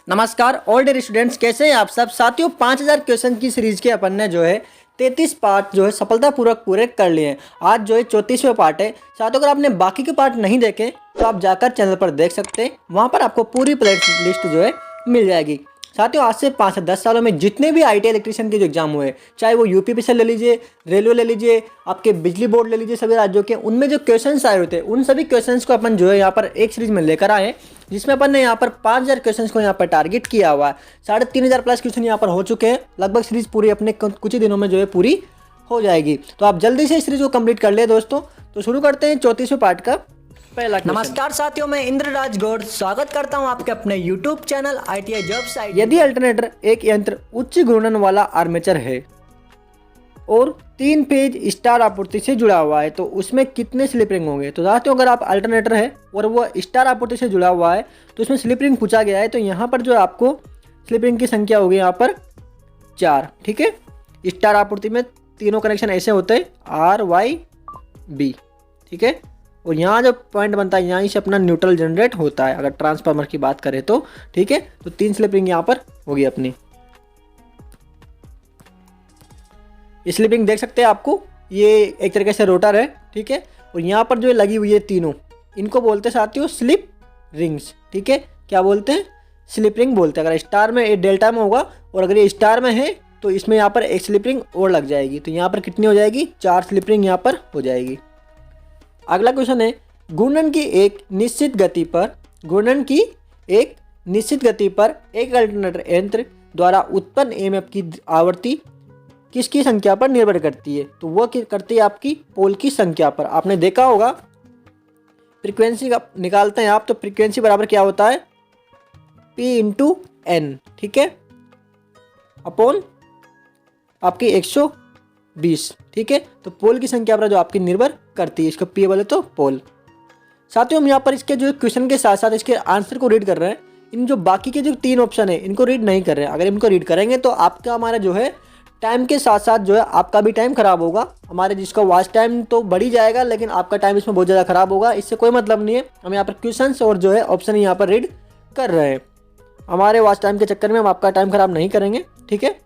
नमस्कार all dear students, कैसे हैं आप सब साथियों। 5000 क्वेश्चन की सीरीज के अपन ने जो है 33 पार्ट जो है सफलतापूर्वक पूरे कर लिए हैं। आज जो है 34वां पार्ट है। साथियों, अगर आपने बाकी के पार्ट नहीं देखे तो आप जाकर चैनल पर देख सकते हैं, वहाँ पर आपको पूरी प्ले लिस्ट जो है मिल जाएगी। साथियों, आज से 5 से 10 सालों में जितने भी ITI इलेक्ट्रीशियन के जो एग्जाम हुए, चाहे वो यूपीपीसीएल ले लीजिए, रेलवे ले लीजिए, आपके बिजली बोर्ड ले लीजिए, सभी राज्यों के, उनमें जो क्वेश्चंस आए होते हैं उन सभी क्वेश्चंस को अपन जो है यहाँ पर एक सीरीज में लेकर आए, जिसमें अपन ने यहाँ पर 5000 क्वेश्चंस को यहाँ पर टारगेट किया हुआ है। 3500 प्लस क्वेश्चन यहाँ पर हो चुके हैं। लगभग सीरीज पूरी अपने कुछ ही दिनों में जो है पूरी हो जाएगी। तो आप जल्दी से इस सीरीज को कंप्लीट कर ले दोस्तों। तो शुरू करते हैं 34वें पार्ट का पहला। नमस्कार साथियों, मैं इंद्रराज गौड़ स्वागत करता हूं आपके अपने YouTube channel ITI job site. यदि अल्टरनेटर एक यंत्र उच्च घूर्णन वाला आर्मेचर है और 3 फेज स्टार आपूर्ति से जुड़ा हुआ है तो उसमें कितने स्लिप रिंग होंगे। तो साथियों, अगर आप अल्टरनेटर है और वो स्टार आपूर्ति से जुड़ा हुआ है तो उसमें स्लिप रिंग पूछा गया है, तो यहाँ पर जो आपको स्लिप रिंग की संख्या होगी यहाँ पर 4। ठीक है, स्टार आपूर्ति में तीनों कनेक्शन ऐसे होते हैं RYB। ठीक है, और यहाँ जो पॉइंट बनता है यहाँ से अपना न्यूट्रल जनरेट होता है अगर ट्रांसफार्मर की बात करें तो। ठीक है, तो 3 स्लिप रिंग यहाँ पर होगी अपनी। स्लिप रिंग देख सकते हैं आपको, ये एक तरीके से रोटर है। ठीक है, और यहाँ पर जो लगी हुई है तीनों, इनको बोलते हैं साथियों स्लिप रिंग्स। ठीक है, क्या बोलते हैं? स्लिप रिंग बोलते हैं। अगर स्टार में ये डेल्टा में होगा और अगर ये स्टार में है तो इसमें यहाँ पर एक स्लिप रिंग और लग जाएगी, तो यहाँ पर कितनी हो जाएगी? 4 स्लिप रिंग यहाँ पर हो जाएगी। अगला क्वेश्चन है, घूर्णन की एक निश्चित गति पर एक अल्टरनेटर यंत्र द्वारा उत्पन्न EMF की आवृत्ति किसकी संख्या पर निर्भर करती है। तो वो करती है आपकी पोल की संख्या पर। आपने देखा होगा फ्रीक्वेंसी का निकालते हैं आप, तो फ्रीक्वेंसी बराबर क्या होता है? P/N। ठीक है, अपॉन आपकी 120। ठीक है, तो पोल की संख्या पर जो आपकी निर्भर करती है, इसको P बोले तो पोल। साथियों, हम यहाँ पर इसके जो क्वेश्चन के साथ साथ इसके आंसर को रीड कर रहे हैं। इन जो बाकी के जो 3 ऑप्शन है इनको रीड नहीं कर रहे हैं। अगर इनको रीड करेंगे तो आपका हमारा जो है टाइम के साथ साथ जो है आपका भी टाइम खराब होगा। हमारे जिसका वॉच टाइम तो बढ़ ही जाएगा, लेकिन आपका टाइम इसमें बहुत ज़्यादा खराब होगा। इससे कोई मतलब नहीं है। हम यहाँ पर क्वेश्चंस और जो है ऑप्शन यहाँ पर रीड कर रहे हैं। हमारे वॉच टाइम के चक्कर में हम आपका टाइम खराब नहीं करेंगे। ठीक है,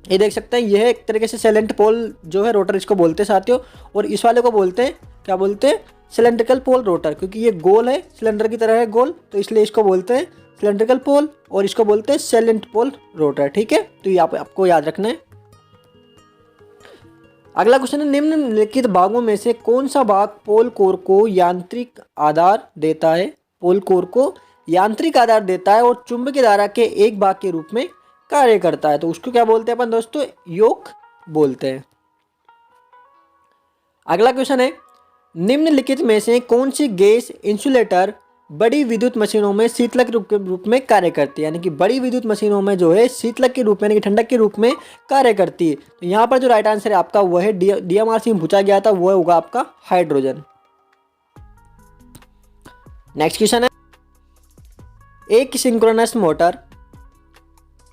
ये देख सकते हैं, यह एक तरीके से साइलेंट पोल जो है रोटर इसको बोलते हैं साथियों। और इस वाले को बोलते हैं, क्या बोलते हैं? सिलेंड्रिकल पोल रोटर, क्योंकि ये गोल है, सिलेंडर की तरह है गोल, तो इसलिए इसको बोलते हैं सिलेंड्रिकल पोल और इसको बोलते हैं साइलेंट पोल रोटर। ठीक है, तो ये आपको याद रखना है। अगला क्वेश्चन है, निम्नलिखित भागों में से कौन सा भाग पोल कोर को यांत्रिक आधार देता है? पोल कोर को यांत्रिक आधार देता है और चुंबकीय धारा के एक भाग के रूप में कार्य करता है। तो उसको क्या बोलते हैं अपन दोस्तों? योक बोलते हैं। अगला क्वेश्चन है, निम्नलिखित में से कौन सी गैस इंसुलेटर बड़ी विद्युत मशीनों में शीतलक के रूप में कार्य करती है? यानी कि बड़ी विद्युत मशीनों में जो है शीतलक के रूप में, यानी कि ठंडक के रूप में कार्य करती है। तो यहाँ पर जो राइट आंसर है आपका वो है DMRC में पूछा गया था, वो होगा आपका हाइड्रोजन। नेक्स्ट क्वेश्चन है, एक सिंक्रोनस मोटर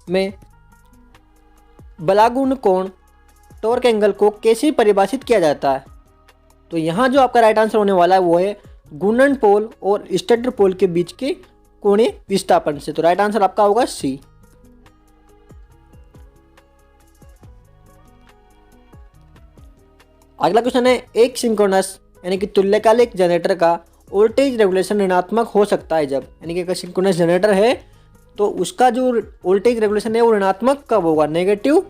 में बलागुण कोण टॉर्क एंगल को कैसे परिभाषित किया जाता है? तो यहाँ जो आपका राइट आंसर होने वाला है वो है घूर्णन पोल और स्टेटर पोल के बीच के कोणीय विस्थापन से। तो राइट आंसर आपका होगा C। अगला क्वेश्चन है, एक सिंक्रोनस यानी कि तुल्यकालिक जनरेटर का वोल्टेज रेगुलेशन ऋणात्मक हो सकता है जब, यानी कि अगर सिंक्रोनस जनरेटर है तो उसका जो वोल्टेज रेगुलेशन है वो ऋणात्मक कब होगा, नेगेटिव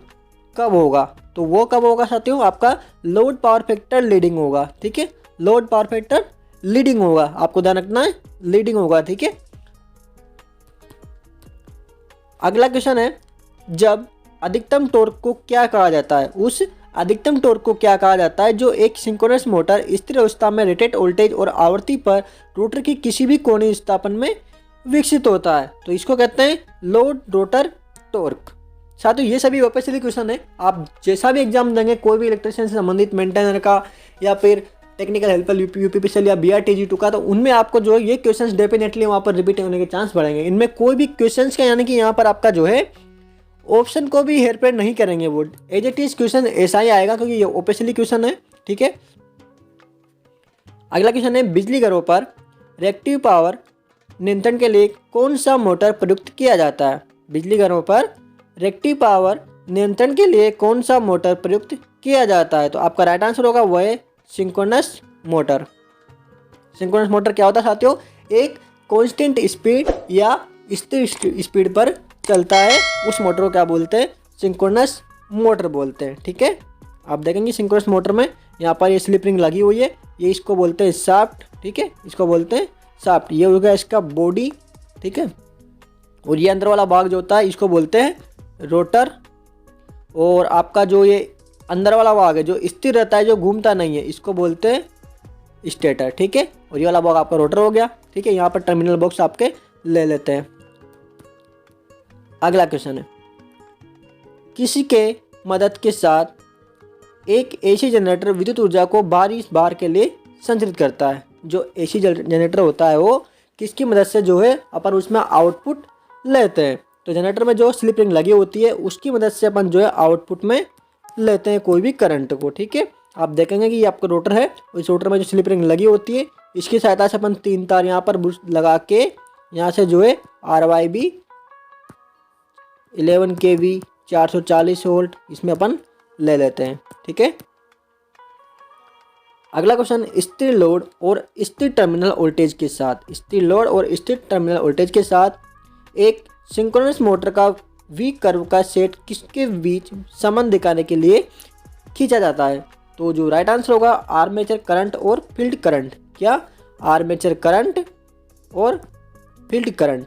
कब होगा? तो वो कब होगा साथियों? आपका लोड पावर फैक्टर लीडिंग होगा। ठीक है, लोड पावर फैक्टर लीडिंग होगा, आपको ध्यान रखना है, लीडिंग होगा। ठीक है, अगला क्वेश्चन है, जब अधिकतम टॉर्क को क्या कहा जाता है? उस अधिकतम टॉर्क को क्या कहा जाता है जो एक सिंक्रोनस मोटर स्थिर अवस्था में रेटेड वोल्टेज और आवृत्ति पर रोटर की किसी भी कोणीय विस्थापन में विकसित होता है? तो इसको कहते हैं लोड रोटर टॉर्क। साथियों, ये सभी ऑब्वियसली क्वेश्चन है। आप जैसा भी एग्जाम देंगे, कोई भी इलेक्ट्रिशियन से संबंधित, मेंटेनर का या फिर टेक्निकल हेल्पर यूपीपीसीएल या BRTG2 का, तो उनमें आपको जो है ये क्वेश्चंस डेफिनेटली वहाँ पर रिपीट होने के चांस बढ़ेंगे। इनमें कोई भी क्वेश्चंस का, यानी कि यहाँ पर आपका जो है ऑप्शन को भी हेरफेर नहीं करेंगे, वो एज इट इज क्वेश्चन ऐसा ही आएगा, क्योंकि ये ऑब्वियसली क्वेश्चन है। ठीक है, अगला क्वेश्चन है, बिजली घरों पर रिएक्टिव पावर नियंत्रण के लिए कौन सा मोटर प्रयुक्त किया जाता है? बिजली घरों पर रिएक्टिव पावर नियंत्रण के लिए कौन सा मोटर प्रयुक्त किया जाता है? तो आपका राइट आंसर होगा वो है सिंक्रोनस मोटर। सिंक्रोनस मोटर क्या होता है साथियों? एक कांस्टेंट स्पीड या स्थिर स्पीड पर चलता है, उस मोटर को क्या बोलते हैं? सिंक्रोनस मोटर बोलते हैं। ठीक है, आप देखेंगे सिंक्रोनस मोटर में यहाँ पर ये स्लिप रिंग लगी हुई है, ये इसको बोलते हैं शाफ्ट। ठीक है, इसको बोलते हैं शाफ्ट। ये हो गया इसका बॉडी। ठीक है, और ये अंदर वाला भाग जो होता है इसको बोलते हैं रोटर। और आपका जो ये अंदर वाला भाग है जो स्थिर रहता है, जो घूमता नहीं है, इसको बोलते हैं स्टेटर। ठीक है, और ये वाला भाग आपका रोटर हो गया। ठीक है, यहाँ पर टर्मिनल बॉक्स आपके ले लेते हैं। अगला क्वेश्चन है, किसी के मदद के साथ एक एसी जनरेटर विद्युत ऊर्जा को बाहरी भार के लिए संचालित करता है। जो एसी जनरेटर होता है वो किसकी मदद से जो है अपन उसमें आउटपुट लेते हैं? तो जनरेटर में जो स्लिप रिंग लगी होती है उसकी मदद से अपन जो है आउटपुट में लेते हैं कोई भी करंट को। ठीक है, आप देखेंगे कि ये आपका रोटर है, इस रोटर में जो स्लिप रिंग लगी होती है इसकी सहायता से अपन 3 तार यहाँ पर लगा के यहाँ से जो है RYB 11 kV 440 वोल्ट इसमें अपन ले लेते हैं। ठीक है, अगला क्वेश्चन, स्थिर लोड और स्थिर टर्मिनल वोल्टेज के साथ, स्थिर लोड और स्थिर टर्मिनल वोल्टेज के साथ एक सिंक्रोनस मोटर का वी कर्व का सेट किसके बीच संबंध दिखाने के लिए खींचा जाता है? तो जो राइट आंसर होगा आर्मेचर करंट और फील्ड करंट। क्या? आर्मेचर करंट और फील्ड करंट।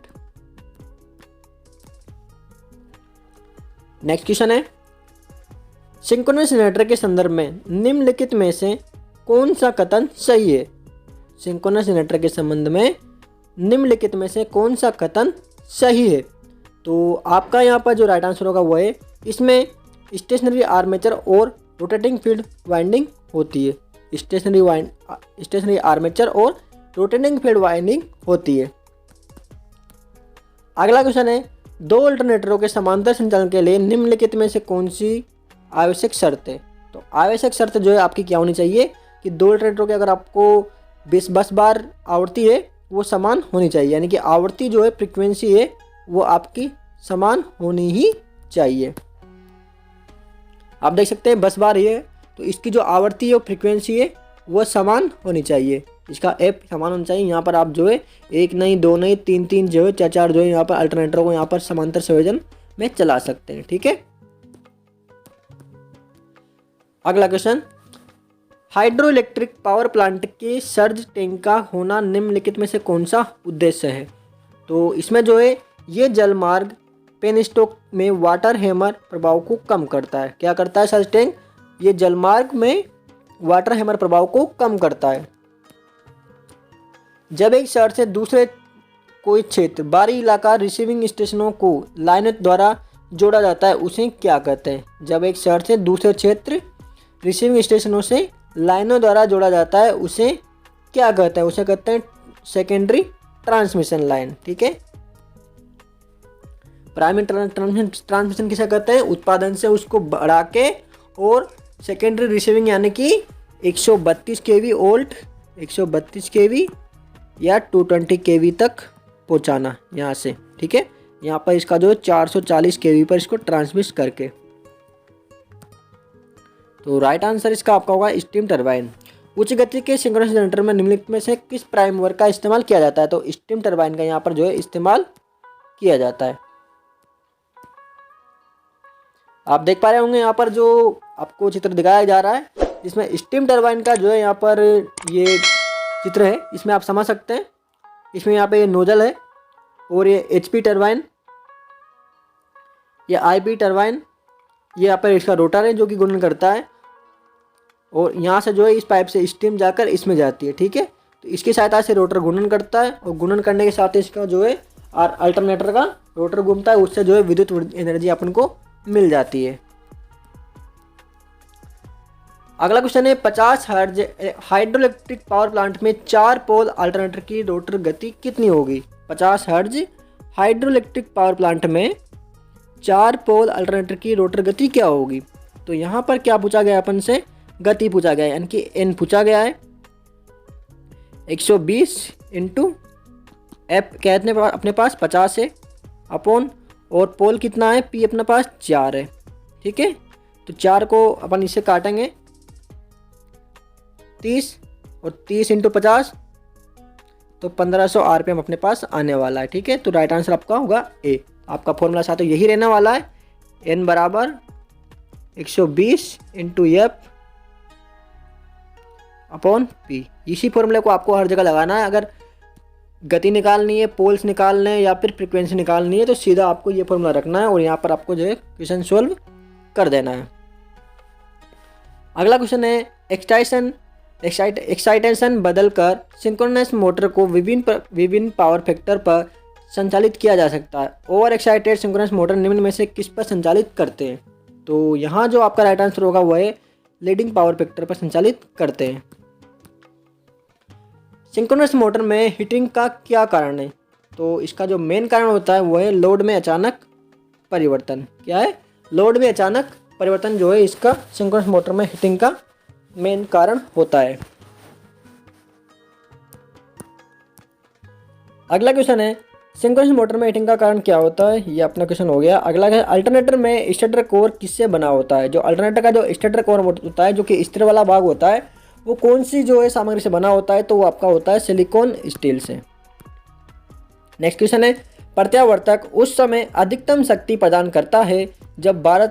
नेक्स्ट क्वेश्चन है, सिंक्रोनस जनरेटर के संदर्भ में निम्नलिखित में से कौन सा कथन सही है? सिंक्रोनस जनरेटर के संबंध में निम्नलिखित में से कौन सा कथन सही है? तो आपका यहाँ पर जो राइट आंसर होगा वो है इसमें स्टेशनरी आर्मेचर और रोटेटिंग फील्ड वाइंडिंग होती है। स्टेशनरी आर्मेचर और रोटेटिंग फील्ड वाइंडिंग होती है। अगला क्वेश्चन है, दो अल्टरनेटरों के समांतर संचालन के लिए निम्नलिखित में से कौन सी आवश्यक शर्त है? तो आवश्यक शर्त जो है आपकी क्या होनी चाहिए कि दो अल्टरनेटरों के अगर आपको 20 बार आवृत्ति है वो समान होनी चाहिए, यानी कि आवृत्ति जो है फ्रीक्वेंसी है वो आपकी समान होनी ही चाहिए। आप देख सकते हैं 10 बार ये है तो इसकी जो आवृत्ति है फ्रीक्वेंसी है वो समान होनी चाहिए, इसका एफ समान होना चाहिए। यहाँ पर आप जो है 1 नहीं 2 नहीं 3 जो है 4 जो है यहाँ पर अल्टरनेटरों को यहाँ पर समांतर संयोजन में चला सकते हैं। ठीक है, अगला question, hydro electric power plant के सर्ज टैंक का होना निम्नलिखित में से कौन सा उद्देश्य है? तो इसमें जो है ये जलमार्ग पेनस्टॉक में वाटर हैमर प्रभाव को कम करता है। क्या करता है सर्ज टैंक? ये जलमार्ग में वाटर हैमर प्रभाव को कम करता है। जब एक शहर से दूसरे कोई क्षेत्र बाहरी इलाका रिसीविंग स्टेशनों को लाइनों द्वारा जोड़ा जाता है उसे क्या कहते हैं? जब एक शहर से दूसरे क्षेत्र रिसीविंग स्टेशनों से लाइनों द्वारा जोड़ा जाता है उसे क्या कहते हैं? उसे कहते हैं सेकेंडरी ट्रांसमिशन लाइन। ठीक है, प्राइमरी ट्रांसमिशन किसे कहते हैं? उत्पादन से उसको बढ़ा के और सेकेंडरी रिसीविंग यानी कि 132 kV वोल्ट 132 kV या 220 kV तक पहुंचाना यहाँ से। ठीक है, यहाँ पर इसका जो 440 kV पर इसको ट्रांसमिट करके। तो राइट आंसर इसका आपका होगा स्टीम टरबाइन। उच्च गति के सिंक्रोनस जनरेटर में निम्नलिखित में से किस प्राइम मूवर का इस्तेमाल किया जाता है? तो स्टीम टरबाइन का यहाँ पर जो है इस्तेमाल किया जाता है। आप देख पा रहे होंगे यहाँ पर जो आपको चित्र दिखाया जा रहा है जिसमें स्टीम टरबाइन का जो है यहाँ पर ये चित्र है, इसमें आप समझ सकते हैं। इसमें यहाँ पे ये नोजल है और ये HP टरबाइन, ये IP टरबाइन, ये यहाँ पर इसका रोटर है जो कि गुणन करता है और यहाँ से जो है इस पाइप से स्टीम जाकर इसमें जाती है। ठीक है, तो इसकी सहायता से रोटर गुणन करता है और गुणन करने के साथ इसका जो है अल्टरनेटर का रोटर घूमता है, उससे जो है विद्युत एनर्जी अपन को मिल जाती है। अगला क्वेश्चन है, 50 हर्ट्ज हाइड्रोइलेक्ट्रिक पावर प्लांट में 4 पोल अल्टरनेटर की रोटर गति कितनी होगी? 50 हर्ट्ज हाइड्रोइलेक्ट्रिक पावर प्लांट में 4 पोल अल्टरनेटर की रोटर गति क्या होगी? तो यहाँ पर क्या पूछा गया अपन से? गति पूछा गया है, यानी कि N पूछा गया है 120 × एफ क्या है अपने पास 50 है अपॉन, और पोल कितना है पी अपने पास 4 है। ठीक है, तो 4 को अपन इससे काटेंगे 30 और 30 इंटू 50 तो 1500 RPM अपने पास आने वाला है। ठीक है, तो राइट आंसर आपका होगा ए। आपका फॉर्मूला साथ यही रहने वाला है, एन बराबर 120 इंटू एफ अपॉन पी। इसी फॉर्मूले को आपको हर जगह लगाना है। अगर गति निकालनी है, पोल्स निकालने हैं या फिर फ्रिक्वेंसी निकालनी है तो सीधा आपको ये फॉर्मूला रखना है और यहाँ पर आपको जो है क्वेश्चन सॉल्व कर देना है। अगला क्वेश्चन है एक्साइटेशन बदलकर सिंक्रोनस मोटर को विभिन्न पावर फैक्टर पर संचालित किया जा सकता है। ओवर एक्साइटेड सिंक्रोनस मोटर निम्न में से किस पर संचालित करते हैं? तो यहाँ जो आपका राइट आंसर होगा वो है लीडिंग पावर फैक्टर पर संचालित करते हैं। सिंक्रोनस मोटर में हीटिंग का क्या कारण है? तो इसका जो मेन कारण होता है वो है लोड में अचानक परिवर्तन। क्या है? लोड में अचानक परिवर्तन जो है इसका सिंक्रोनस मोटर में हीटिंग का मेन कारण होता है। अगला क्वेश्चन है सिंक्रोनस मोटर में हीटिंग का कारण क्या होता है? ये अपना क्वेश्चन हो गया। अगला है अल्टरनेटर में स्टेटर कोर किससे बना होता है? जो अल्टरनेटर का जो स्टेटर कोर होता है जो कि स्थिर वाला भाग होता है वो कौन सी जो है सामग्री से बना होता है? तो वो आपका होता है सिलिकॉन स्टील से। नेक्स्ट क्वेश्चन है प्रत्यावर्तक उस समय अधिकतम शक्ति प्रदान करता है जब बार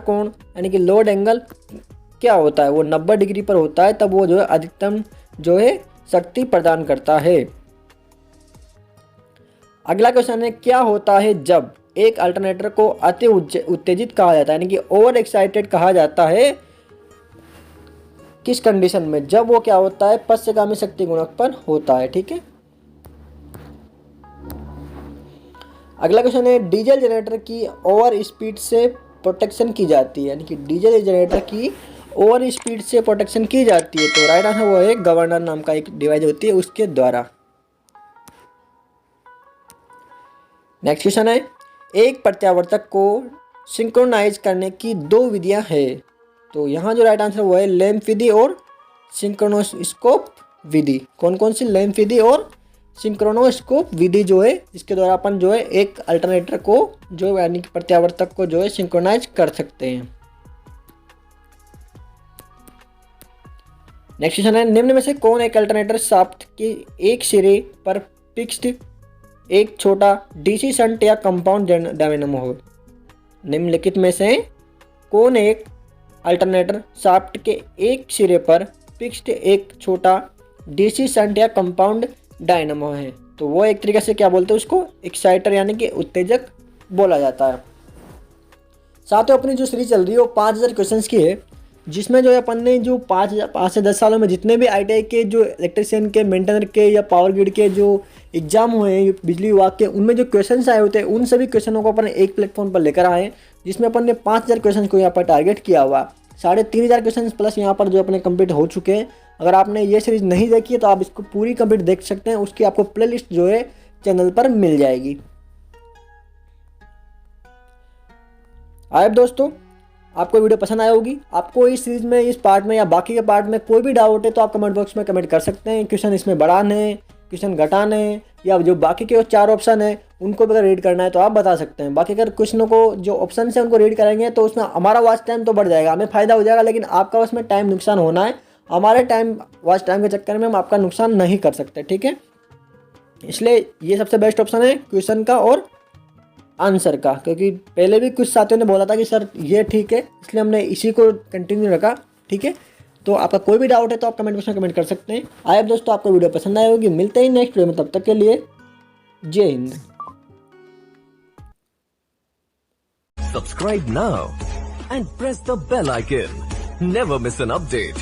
कोण यानी कि लोड एंगल क्या होता है? वो 90 डिग्री पर होता है, तब वो जो है अधिकतम जो है शक्ति प्रदान करता है। अगला क्वेश्चन है क्या होता है जब एक अल्टरनेटर को अति उत्तेजित कहा जाता है यानी कि ओवर एक्साइटेड कहा जाता है? किस कंडीशन में? जब वो क्या होता है पश्चगामी शक्ति गुणक पर होता है। ठीक है, अगला क्वेश्चन है डीजल जनरेटर की ओवर स्पीड से प्रोटेक्शन की जाती है यानी कि डीजल जनरेटर की ओवर स्पीड से प्रोटेक्शन की जाती है। तो राइट आंसर वो है गवर्नर नाम का एक डिवाइस होती है उसके द्वारा। नेक्स्ट क्वेश्चन है एक प्रत्यावर्तक को सिंक्रोनाइज करने की 2 विधियां हैं। तो यहाँ जो राइट आंसर वो है लैंप विधि और सिंक्रोनोस्कोप विधि। कौन कौन सी? लैंप विधि और सिंक्रोनोस्कोप विधि जो है इसके द्वारा अपन जो है एक अल्टरनेटर को जो यानी कि प्रत्यावर्तक को जो है सिंक्रोनाइज कर सकते हैं। नेक्स्ट क्वेश्चन है निम्न में से कौन एक अल्टरनेटर शाफ्ट के एक सिरे पर फिक्स्ड एक छोटा डीसी शंट या कंपाउंड डायनेमो हो? निम्नलिखित में से कौन एक अल्टरनेटर शाफ्ट के एक सिरे पर फिक्स्ड एक छोटा डीसी शंट या कंपाउंड डायनेमो है? तो वो एक तरीके से क्या बोलते हैं उसको एक्साइटर यानी कि उत्तेजक बोला जाता है। साथियों अपनी जो सीरीज चल रही है वो 5000 क्वेश्चंस की है, जिसमें जो है अपन ने जो 5 से 10 सालों में जितने भी ITI के जो इलेक्ट्रिशियन के, मेंटेनर के या पावर ग्रिड के जो एग्जाम हुए हैं बिजली विभाग के, उनमें जो क्वेश्चंस आए होते हैं उन सभी क्वेश्चनों को अपन एक प्लेटफॉर्म पर लेकर आए हैं, जिसमें अपन ने 5000 क्वेश्चन को यहाँ पर टारगेट किया हुआ। 3500 क्वेश्चन प्लस यहाँ पर जो अपने कंप्लीट हो चुके हैं। अगर आपने ये सीरीज नहीं देखी है तो आप इसको पूरी कंप्लीट देख सकते हैं, उसकी आपको प्लेलिस्ट जो है चैनल पर मिल जाएगी। आए दोस्तों आपको वीडियो पसंद आई होगी। आपको इस सीरीज में, इस पार्ट में या बाकी के पार्ट में कोई भी डाउट है तो आप कमेंट बॉक्स में कमेंट कर सकते हैं। क्वेश्चन इसमें बढ़ाने, क्वेश्चन घटाने या जो बाकी के 4 ऑप्शन है उनको भी अगर रीड करना है तो आप बता सकते हैं। बाकी अगर क्वेश्चनों को जो ऑप्शन है उनको रीड करेंगे तो उसमें हमारा वॉच टाइम तो बढ़ जाएगा, हमें फ़ायदा हो जाएगा, लेकिन आपका उसमें टाइम नुकसान होना है। हमारे वॉच टाइम के चक्कर में हम आपका नुकसान नहीं कर सकते। ठीक है, इसलिए ये सबसे बेस्ट ऑप्शन है क्वेश्चन का और आंसर का, क्योंकि पहले भी कुछ साथियों ने बोला था कि सर ये ठीक है, इसलिए हमने इसी को कंटिन्यू रखा। ठीक है, तो आपका कोई भी डाउट है तो आप कमेंट बॉक्स में कमेंट कर सकते हैं। आए दोस्तों आपको वीडियो पसंद आई होगी। मिलते हैं नेक्स्ट वीडियो में, तब तक के लिए जय Hind. Subscribe now and press the bell icon. Never miss an update.